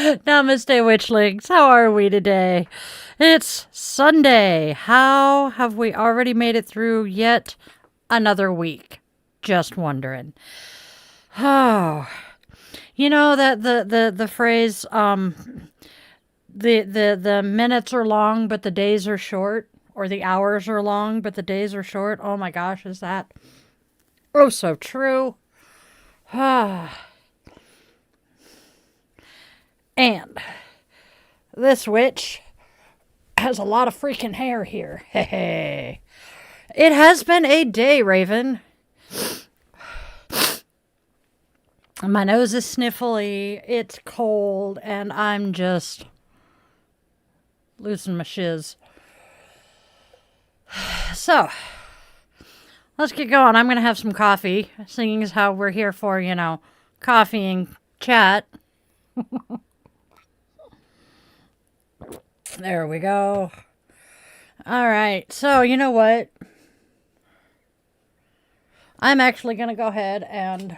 Namaste, Witchlings. How are we today? It's Sunday. How have we already made it through yet another week? Just wondering. Oh, you know that the phrase the minutes are long but the days are short, or the hours are long but the days are short. Oh my gosh, is that oh so true? And this witch has a lot of freaking hair here. Hey, it has been a day, Raven. My nose is sniffly, it's cold, and I'm just losing my shiz. So, let's get going. I'm going to have some coffee, seeing as how we're here for, coffee and chat. There we go. All right. So, you know what? I'm actually going to go ahead and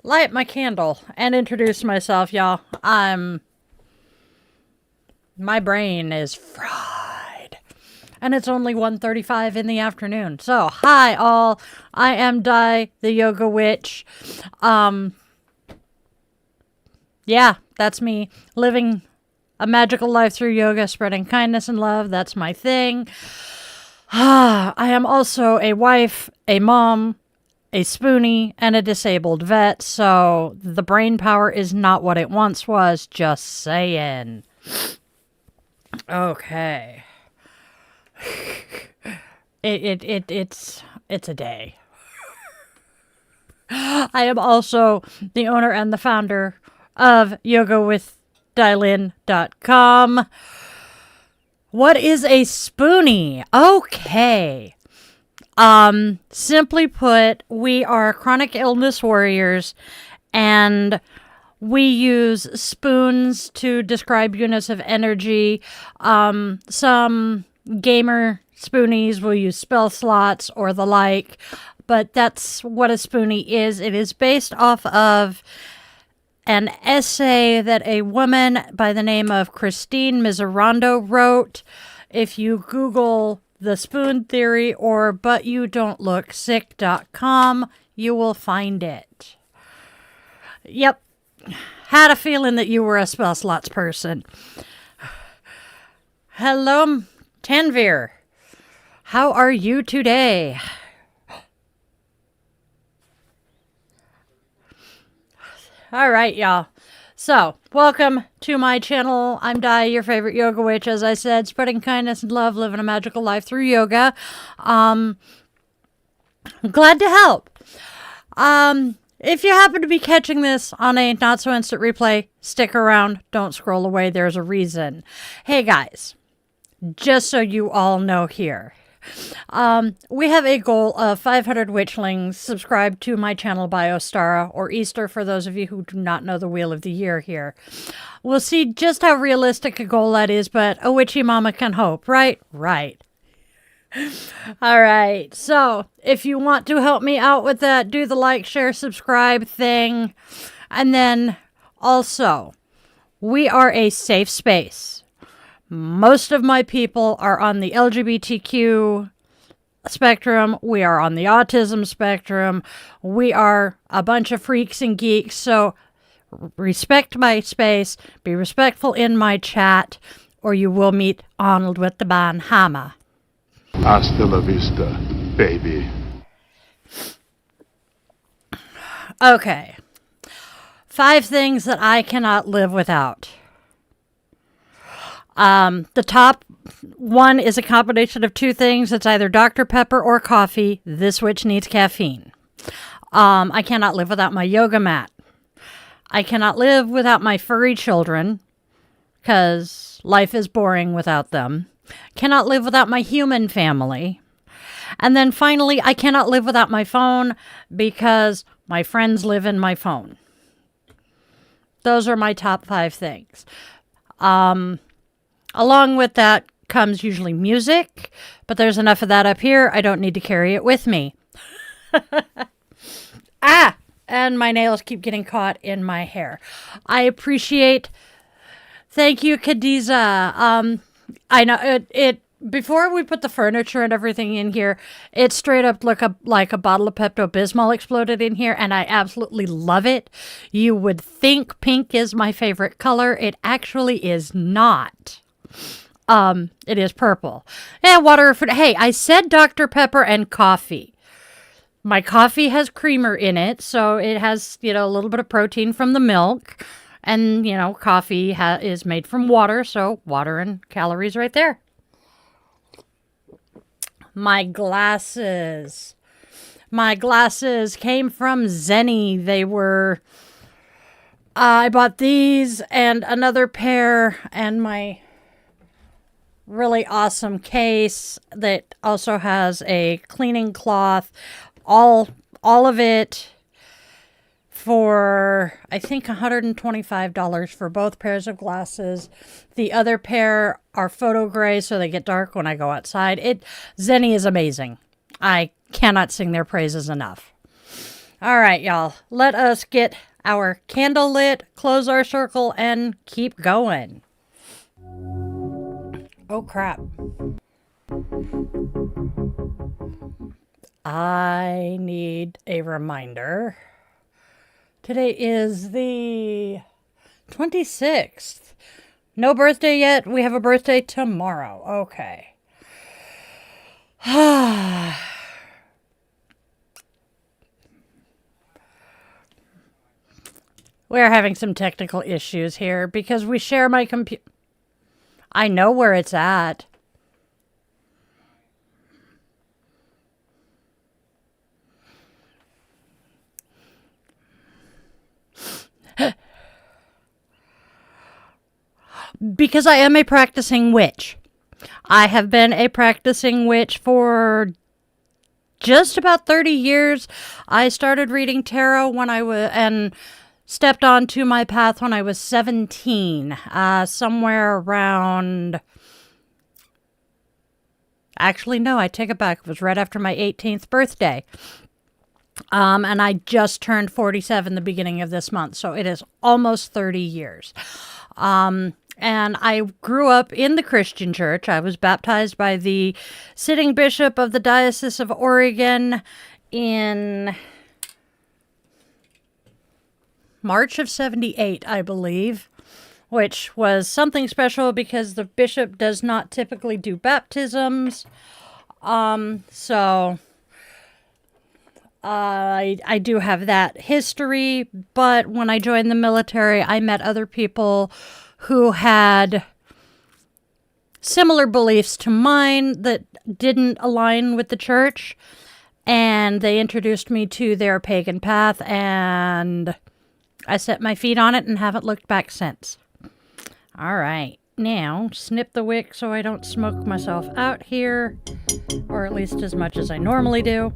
light my candle and introduce myself, y'all. My brain is fried. And it's only 1:35 in the afternoon. So, hi all. I am DtYW. Yeah, that's me. Living a magical life through yoga, spreading kindness and love. That's my thing. I am also a wife, a mom, a spoonie, and a disabled vet. So the brain power is not what it once was. Just saying. Okay. It's a day. I am also the owner and the founder of yogawitch.com. What is a spoonie? Okay. Simply put, we are chronic illness warriors, and we use spoons to describe units of energy. Some gamer spoonies will use spell slots or the like, but that's what a spoonie is. It is based off of an essay that a woman by the name of Christine Miserando wrote. If you Google the spoon theory or butyoudon'tlook.sick.com, you will find it. Yep. Had a feeling that you were a spell slots person. Hello, Tanvir. How are you today? All right, y'all. So, welcome to my channel. I'm Di, your favorite yoga witch, as I said, spreading kindness and love, living a magical life through yoga. I'm glad to help. If you happen to be catching this on a not-so-instant replay, stick around. Don't scroll away. There's a reason. Hey, guys. Just so you all know here. We have a goal of 500 witchlings subscribed to my channel Biostara, or Easter for those of you who do not know the Wheel of the Year here. We'll see just how realistic a goal that is, but a witchy mama can hope, right? Right. All right. So if you want to help me out with that, do the like, share, subscribe thing. And then also, we are a safe space. Most of my people are on the LGBTQ spectrum. We are on the autism spectrum. We are a bunch of freaks and geeks. So respect my space. Be respectful in my chat, or you will meet Arnold with the Banhammer. Hasta la vista, baby. Okay. 5 things that I cannot live without. The top one is a combination of 2 things. It's either Dr. Pepper or coffee. This witch needs caffeine. I cannot live without my yoga mat. I cannot live without my furry children, because life is boring without them. Cannot live without my human family. And then finally, I cannot live without my phone, because my friends live in my phone. Those are my top 5 things. Along with that comes usually music, but there's enough of that up here. I don't need to carry it with me. And my nails keep getting caught in my hair. I appreciate Thank you, Khadiza. I know it before we put the furniture and everything in here, it straight up looked up like a bottle of Pepto-Bismol exploded in here, and I absolutely love it. You would think pink is my favorite color. It actually is not. It is purple. And water. Hey, I said Dr. Pepper and coffee. My coffee has creamer in it, so it has, a little bit of protein from the milk. And, coffee is made from water, so water and calories right there. My glasses. My glasses came from Zenny. They were... I bought these and another pair and my really awesome case that also has a cleaning cloth. All of it for, I think, $125 for both pairs of glasses. The other pair are photo gray, so they get dark when I go outside. Zenny is amazing. I cannot sing their praises enough. All right, y'all. Let us get our candle lit, close our circle, and keep going. Oh, crap. I need a reminder. Today is the 26th. No birthday yet. We have a birthday tomorrow. Okay. We're having some technical issues here because we share my computer. I know where it's at. Because I am a practicing witch. I have been a practicing witch for just about 30 years. I started reading tarot when I was, and stepped onto my path when I was 17. Somewhere around... Actually, no, I take it back. It was right after my 18th birthday. And I just turned 47 the beginning of this month. So it is almost 30 years. And I grew up in the Christian church. I was baptized by the sitting bishop of the Diocese of Oregon in March of 78, I believe, which was something special because the bishop does not typically do baptisms. So I do have that history, but when I joined the military, I met other people who had similar beliefs to mine that didn't align with the church, and they introduced me to their pagan path, and I set my feet on it and haven't looked back since. All right, now snip the wick so I don't smoke myself out here, or at least as much as I normally do.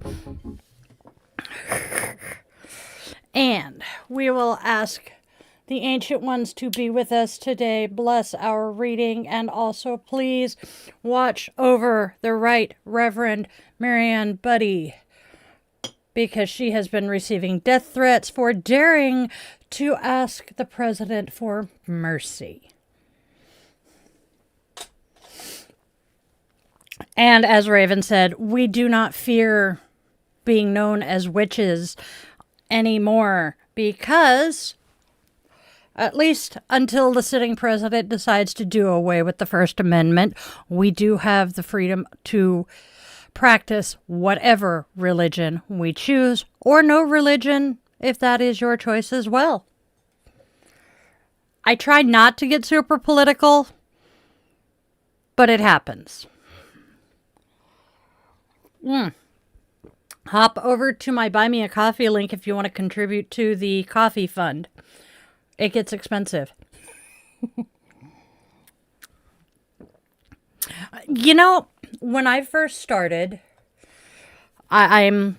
And we will ask the ancient ones to be with us today. Bless our reading, and also please watch over the Right Reverend Marianne Buddy, because she has been receiving death threats for daring to ask the president for mercy. And as Raven said, we do not fear being known as witches anymore, because at least until the sitting president decides to do away with the First Amendment, we do have the freedom to practice whatever religion we choose, or no religion, if that is your choice as well. I try not to get super political, but it happens. Hop over to my Buy Me a Coffee link if you want to contribute to the coffee fund. It gets expensive. When I first started, I'm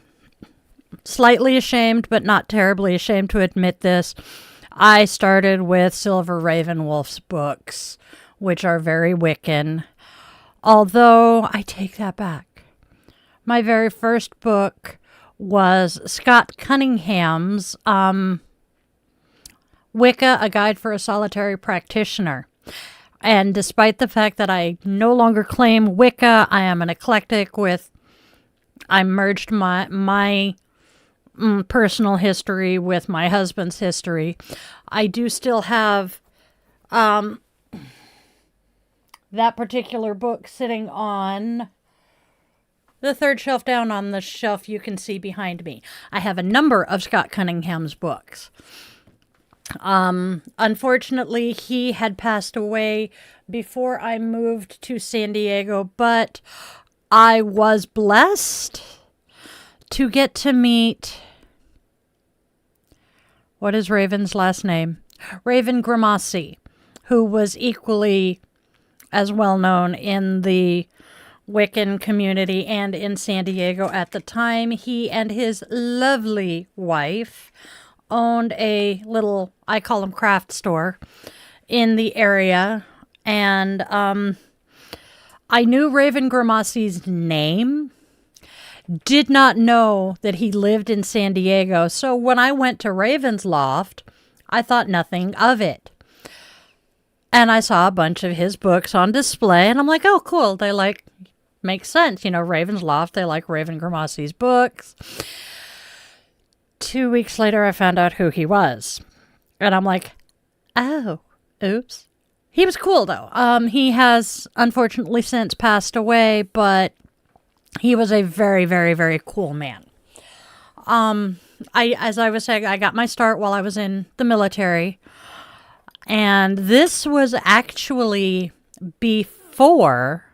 slightly ashamed, but not terribly ashamed to admit this. I started with Silver Raven Wolf's books, which are very Wiccan. Although, I take that back. My very first book was Scott Cunningham's Wicca, A Guide for a Solitary Practitioner. And despite the fact that I no longer claim Wicca, I am an eclectic I merged my personal history with my husband's history. I do still have that particular book sitting on the third shelf down on the shelf you can see behind me. I have a number of Scott Cunningham's books. Unfortunately, he had passed away before I moved to San Diego, but I was blessed to get to meet, what is Raven's last name? Raven Grimassi, who was equally as well known in the Wiccan community and in San Diego at the time. He and his lovely wife owned a little, I call them craft store, in the area. And I knew Raven Grimassi's name, did not know that he lived in San Diego. So when I went to Raven's loft, I thought nothing of it. And I saw a bunch of his books on display, and I'm like, oh, cool. They makes sense. Raven's loft, they like Raven Grimassi's books. 2 weeks later, I found out who he was. And I'm like, oh, oops. He was cool, though. He has, unfortunately, since passed away, but he was a very, very, very cool man. As I was saying, I got my start while I was in the military. And this was actually before...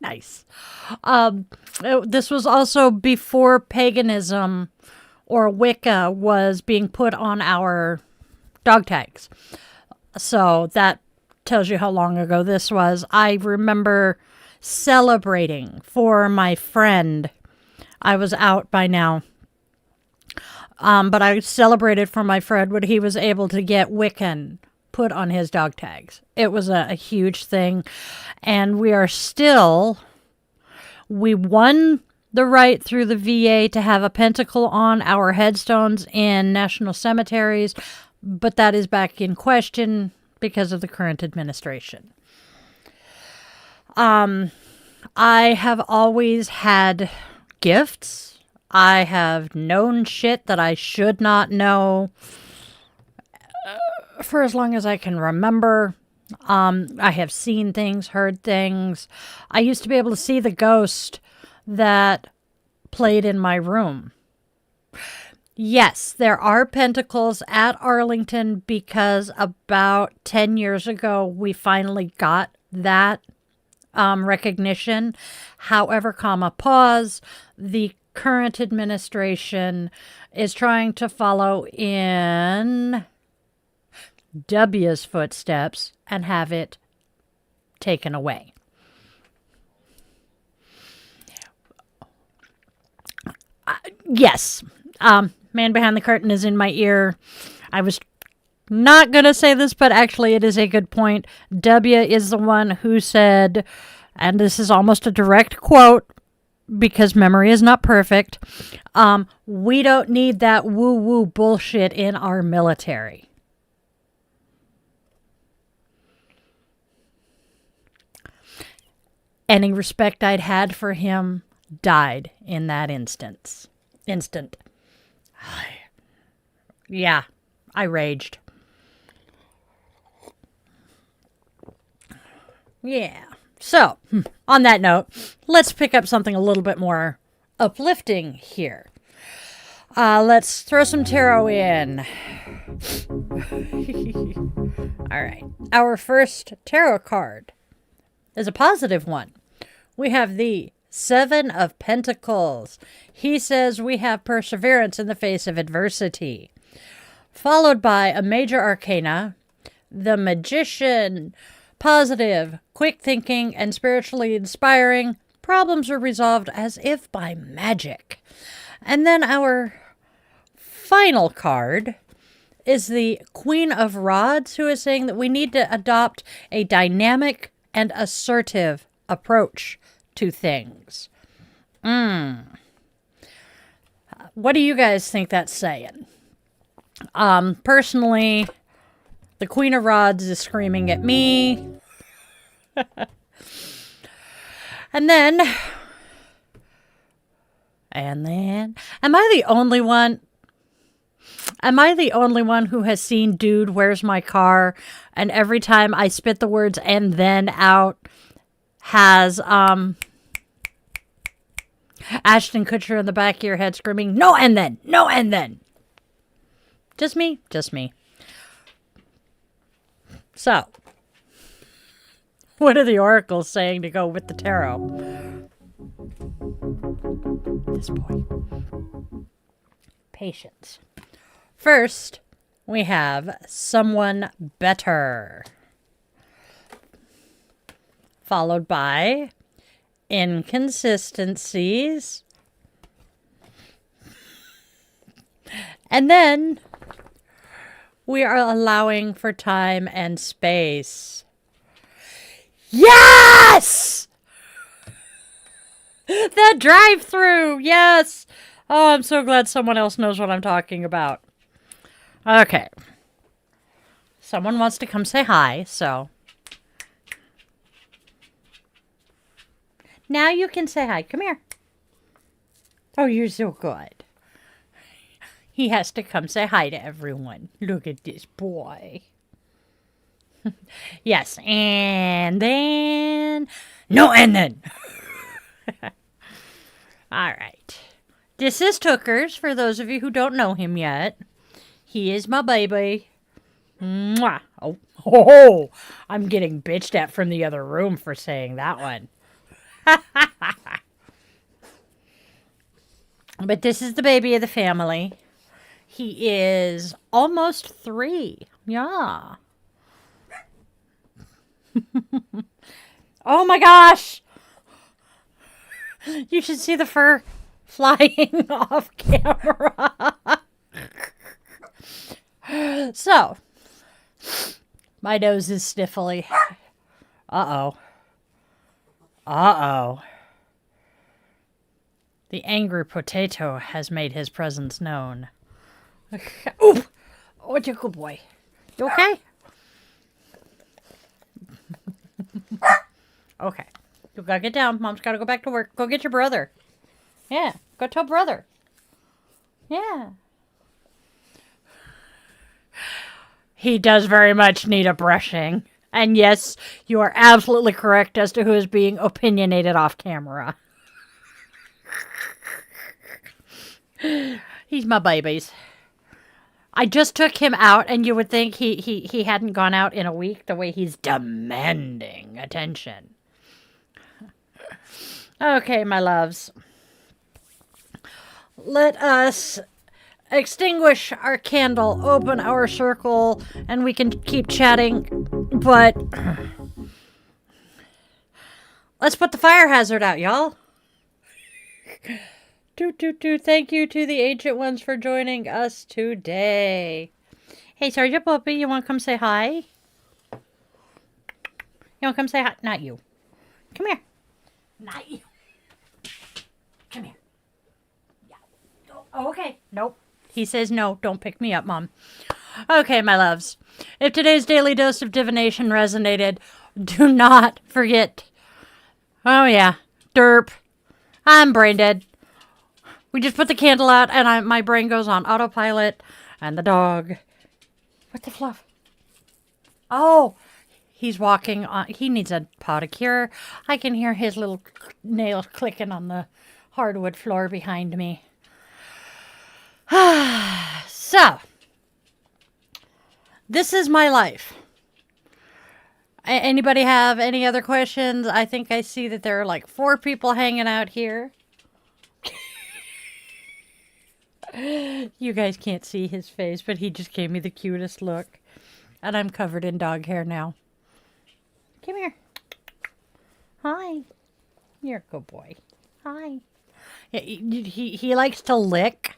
Nice. This was also before paganism or Wicca was being put on our dog tags. So that tells you how long ago this was. I remember celebrating for my friend. I was out by now. But I celebrated for my friend when he was able to get Wiccan put on his dog tags. It was a huge thing. And we won the right through the VA to have a pentacle on our headstones in national cemeteries, but that is back in question because of the current administration. I have always had gifts. I have known shit that I should not know for as long as I can remember. I have seen things, heard things. I used to be able to see the ghost that played in my room. Yes, there are pentacles at Arlington because about 10 years ago, we finally got that recognition. However, pause, the current administration is trying to follow in W's footsteps and have it taken away. Yes, man behind the curtain is in my ear. I was not going to say this, but actually it is a good point. W is the one who said, and this is almost a direct quote because memory is not perfect, we don't need that woo-woo bullshit in our military. Any respect I'd had for him died in that instant. Yeah, I raged. Yeah. So, on that note, let's pick up something a little bit more uplifting here. Let's throw some tarot in. All right. Our first tarot card is a positive one. We have the Seven of Pentacles. He says we have perseverance in the face of adversity. Followed by a major arcana, the Magician. Positive, quick thinking, and spiritually inspiring. Problems are resolved as if by magic. And then our final card is the Queen of Rods, who is saying that we need to adopt a dynamic and assertive approach to things. What do you guys think that's saying? Personally, the Queen of Rods is screaming at me. And then, am I the only one? Am I the only one who has seen Dude, Where's My Car? And every time I spit the words and then out, has Ashton Kutcher in the back of your head screaming, no and then, no and then. Just me, just me. So, what are the oracles saying to go with the tarot? This boy. Patience. First, we have someone better. Followed by inconsistencies. And then we are allowing for time and space. Yes! That drive-through, yes! Oh, I'm so glad someone else knows what I'm talking about. Okay. Someone wants to come say hi, so. Now you can say hi. Come here. Oh, you're so good. He has to come say hi to everyone. Look at this boy. Yes, and then. No, and then. All right. This is Tookers, for those of you who don't know him yet. He is my baby. Mwah. Oh, I'm getting bitched at from the other room for saying that one. But this is the baby of the family. He is almost 3. Yeah. Oh my gosh! You should see the fur flying off camera. So, my nose is sniffly. Uh-oh. Uh-oh. The angry potato has made his presence known. Oop! Oh, you're a good boy. You okay? Okay. You gotta get down. Mom's gotta go back to work. Go get your brother. Yeah. Go tell brother. Yeah. He does very much need a brushing. And yes, you are absolutely correct as to who is being opinionated off camera. He's my babies. I just took him out, and you would think he hadn't gone out in a week, the way he's demanding attention. Okay, my loves. Let us extinguish our candle, open our circle, and we can keep chatting, but let's put the fire hazard out, y'all. Thank you to the ancient ones for joining us today. Hey, Sergeant Puppy, you want to come say hi? You want to come say hi? Not you. Come here. Not you. Come here. Yeah. Oh, okay. Nope. He says no. Don't pick me up, Mom. Okay, my loves. If today's daily dose of divination resonated, do not forget. Oh, yeah. Derp. I'm brain dead. We just put the candle out, and my brain goes on autopilot. And the dog. What the fluff? Oh, he's walking on. He needs a pedicure. I can hear his little nails clicking on the hardwood floor behind me. So, this is my life. Anybody have any other questions? I think I see that there are like 4 people hanging out here. You guys can't see his face, but he just gave me the cutest look. And I'm covered in dog hair now. Come here. Hi. You're a good boy. Hi. He likes to lick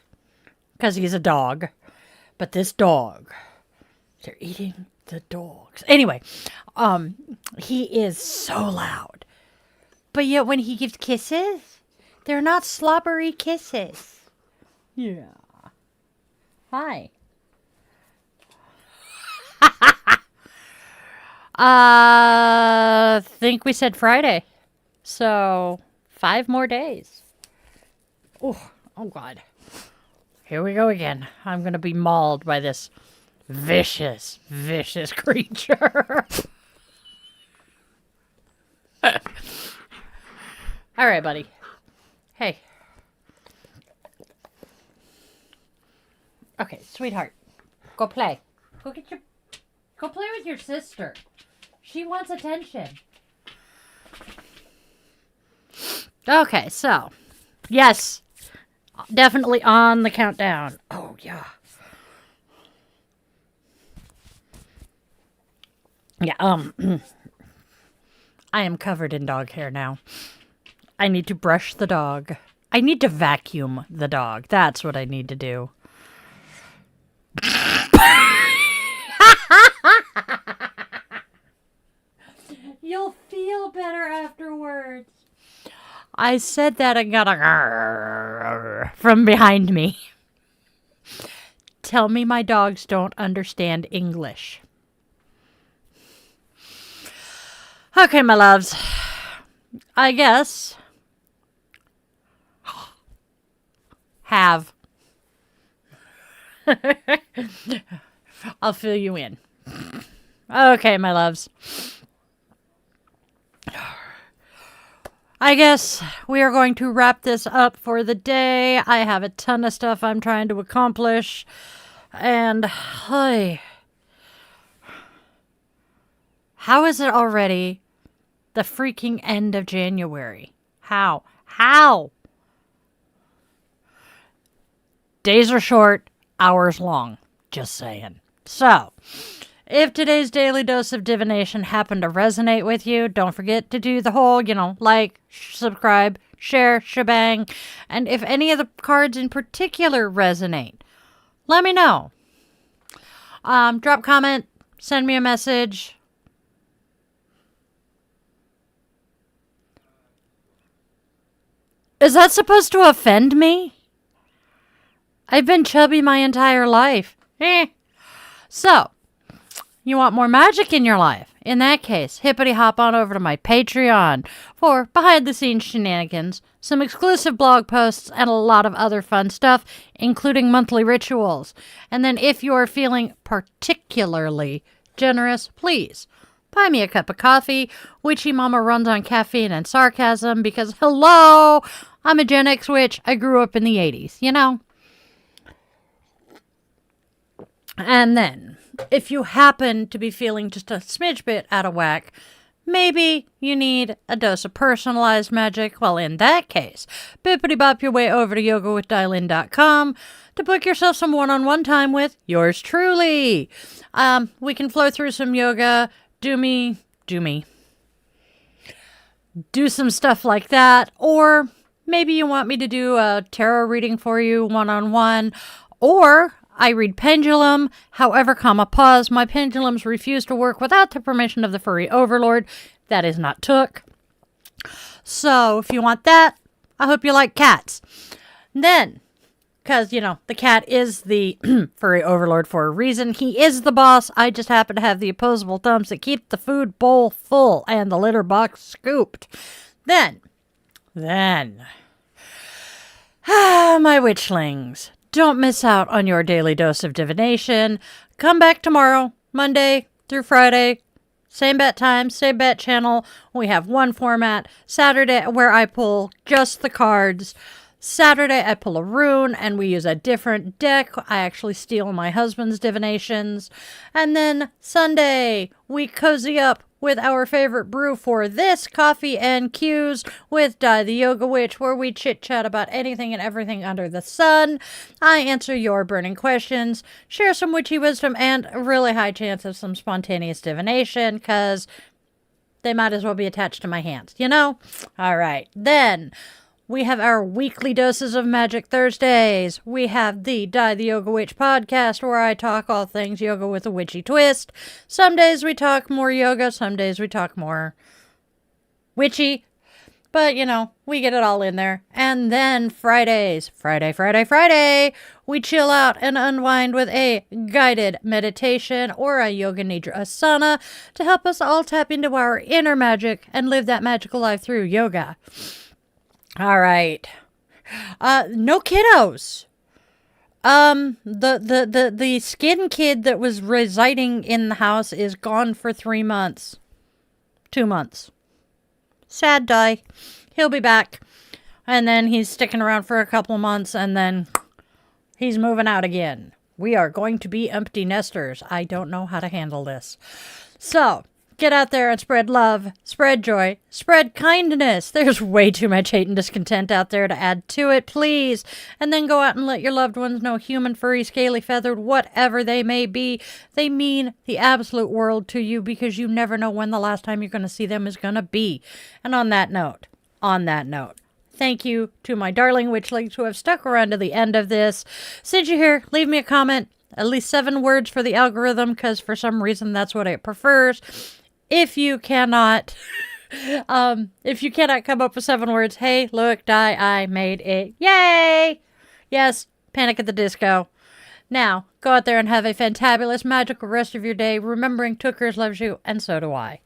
because he's a dog. But this dog, they're eating the dogs. Anyway, he is so loud. But yet when he gives kisses, they're not slobbery kisses. Yeah. Hi. Think we said Friday. So 5 more days. Oh God. Here we go again. I'm going to be mauled by this vicious, vicious creature. All right, buddy. Hey. Okay, sweetheart. Go play. Go play with your sister. She wants attention. Okay, so. Yes. Definitely on the countdown. Oh, yeah. Yeah, I am covered in dog hair now. I need to brush the dog. I need to vacuum the dog. That's what I need to do. You'll feel better afterwards. I said that and got a grrr from behind me. Tell me my dogs don't understand English. Okay, my loves. I guess. Have. I'll fill you in. Okay, my loves. I guess we are going to wrap this up for the day. I have a ton of stuff I'm trying to accomplish. And, hey, how is it already the freaking end of January? How? Days are short, hours long. Just saying. So, if today's daily dose of divination happened to resonate with you, don't forget to do the whole, like, subscribe, share, shebang. And if any of the cards in particular resonate, let me know. Drop comment, send me a message. Is that supposed to offend me? I've been chubby my entire life. So, you want more magic in your life? In that case, hippity hop on over to my Patreon for behind-the-scenes shenanigans, some exclusive blog posts, and a lot of other fun stuff, including monthly rituals. And then if you're feeling particularly generous, please buy me a cup of coffee. Witchy Mama runs on caffeine and sarcasm because, hello, I'm a Gen X witch. I grew up in the 80s, And then, if you happen to be feeling just a smidge bit out of whack, maybe you need a dose of personalized magic. Well, in that case, bippity bop your way over to yogawitch.com to book yourself some one-on-one time with yours truly. We can flow through some yoga, do some stuff like that, or maybe you want me to do a tarot reading for you one-on-one, or I read pendulum. However, pause. My pendulums refuse to work without the permission of the furry overlord. That is not took. So, if you want that, I hope you like cats. Then, because, the cat is the furry overlord for a reason. He is the boss. I just happen to have the opposable thumbs that keep the food bowl full and the litter box scooped. Then, my witchlings. Don't miss out on your daily dose of divination. Come back tomorrow, Monday through Friday. Same bat time, same bat channel. We have one format. Saturday, where I pull just the cards. Saturday, I pull a rune, and we use a different deck. I actually steal my husband's divinations. And then Sunday, we cozy up with our favorite brew for this, Coffee and Cues with DtYW, where we chit-chat about anything and everything under the sun. I answer your burning questions, share some witchy wisdom, and a really high chance of some spontaneous divination, because they might as well be attached to my hands, All right, then we have our weekly doses of magic Thursdays. We have the DtYW podcast, where I talk all things yoga with a witchy twist. Some days we talk more yoga, some days we talk more witchy. But, we get it all in there. And then Fridays, Friday, we chill out and unwind with a guided meditation or a yoga nidra asana to help us all tap into our inner magic and live that magical life through yoga. All right. No kiddos. The skin kid that was residing in the house is gone for 3 months. 2 months. Sad day. He'll be back. And then he's sticking around for a couple months and then he's moving out again. We are going to be empty nesters. I don't know how to handle this. So, get out there and spread love, spread joy, spread kindness. There's way too much hate and discontent out there to add to it, please. And then go out and let your loved ones know, human, furry, scaly, feathered, whatever they may be, they mean the absolute world to you because you never know when the last time you're going to see them is going to be. And on that note, thank you to my darling witchlings who have stuck around to the end of this. Since you're here, leave me a comment. At least 7 words for the algorithm because for some reason that's what it prefers. If you cannot come up with 7 words, hey, look, I made it. Yay! Yes, Panic at the Disco. Now, go out there and have a fantabulous, magical rest of your day, remembering Tookers loves you, and so do I.